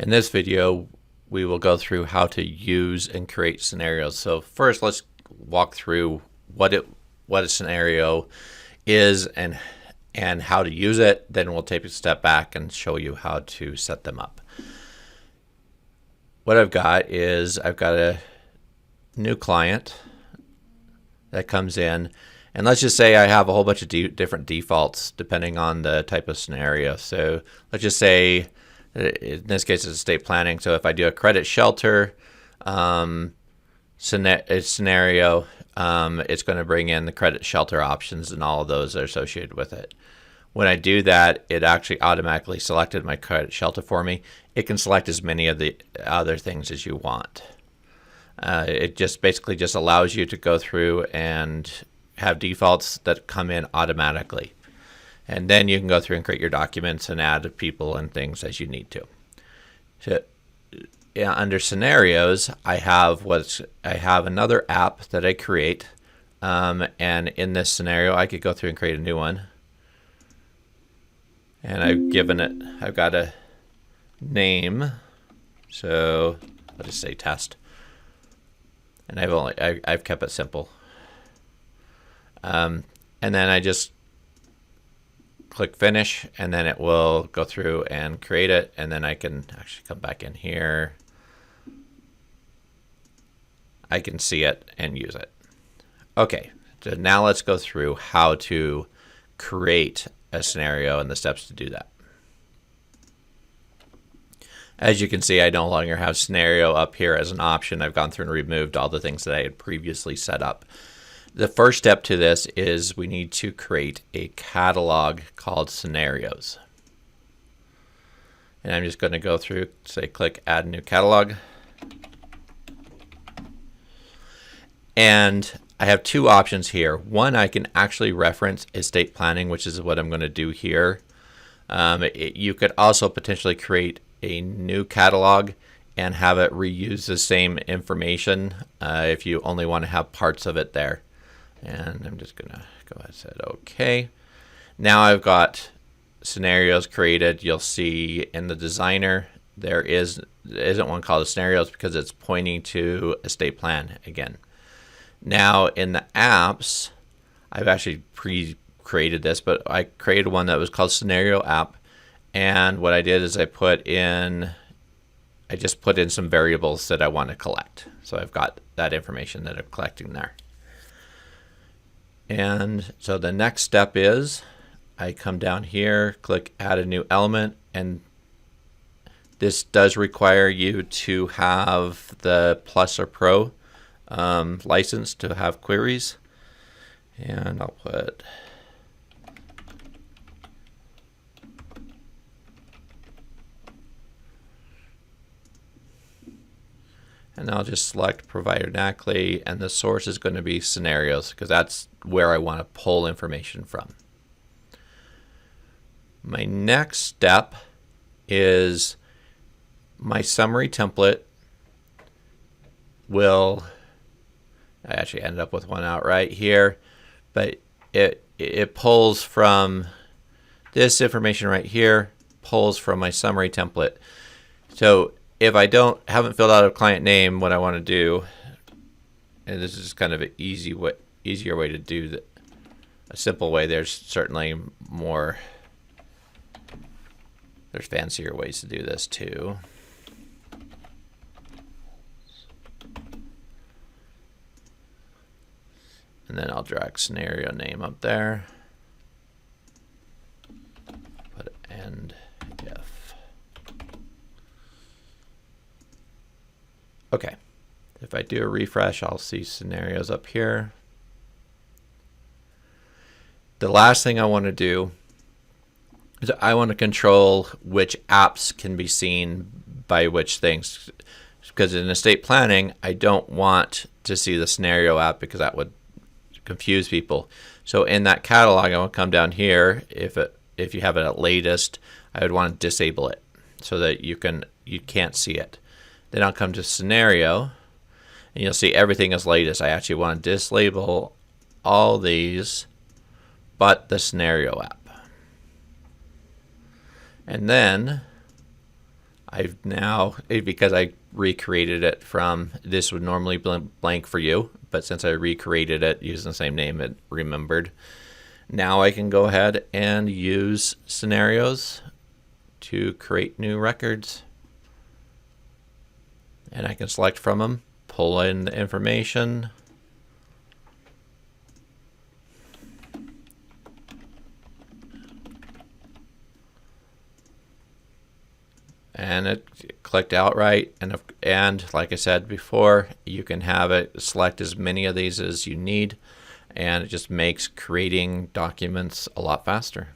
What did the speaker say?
In this video, we will go through how to use and create scenarios. So first, let's walk through what a scenario is and how to use it. Then we'll take a step back and show you how to set them up. What I've got is I've got a new client that comes in, and let's just say I have a whole bunch of different defaults depending on the type of scenario. So let's just say in this case it's estate planning. So if I do a credit shelter scenario, it's going to bring in the credit shelter options and all of those that are associated with it. When I do that, it actually automatically selected my credit shelter for me. It can select as many of the other things as you want. It just basically just allows you to go through and have defaults that come in automatically. And then you can go through and create your documents and add people and things as you need to. So, yeah, under scenarios, I have another app that I create, and in this scenario, I could go through and create a new one. And I've got a name, so I'll just say test. And I've kept it simple. And then I just click finish, and then it will go through and create it, and then I can actually come back in here. I can see it and use it. Okay, so now let's go through how to create a scenario and the steps to do that. As you can see, I no longer have scenario up here as an option. I've gone through and removed all the things that I had previously set up. The first step to this is we need to create a catalog called scenarios. And I'm just going to go through, say click add new catalog. And I have two options here. One, I can actually reference estate planning, which is what I'm going to do here. You could also potentially create a new catalog and have it reuse the same information if you only want to have parts of it there. And I'm just going to go ahead and say OK. Now I've got scenarios created. You'll see in the designer there isn't one called scenarios because it's pointing to estate plan again. Now in the apps, I've actually pre-created this, but I created one that was called scenario app. And what I did is I just put in some variables that I want to collect. So I've got that information that I'm collecting there. And so the next step is I come down here, click add a new element, and this does require you to have the Plus or Pro license to have queries. And I'll put and I'll just select provider Knackly, and the source is going to be scenarios because that's where I want to pull information from. My next step is my summary template will, I actually ended up with one out right here, but it pulls from this information right here, pulls from my summary template. So if I haven't filled out a client name, what I want to do, and this is kind of an easier way to do that, a simple way. There's certainly there's fancier ways to do this too. And then I'll drag scenario name up there. Put end if. Okay, if I do a refresh, I'll see scenarios up here. The last thing I want to do is I want to control which apps can be seen by which things. Because in estate planning, I don't want to see the scenario app because that would confuse people. So in that catalog, I want to come down here. If you have it at latest, I would want to disable it so that you can't see it. Then I'll come to scenario, and you'll see everything is latest. I actually want to dislabel all these but the scenario app. And then I've now, because I recreated it from, this would normally be blank for you, but since I recreated it using the same name, it remembered. Now I can go ahead and use scenarios to create new records. And I can select from them, pull in the information. And it clicked outright, and like I said before, you can have it select as many of these as you need, and it just makes creating documents a lot faster.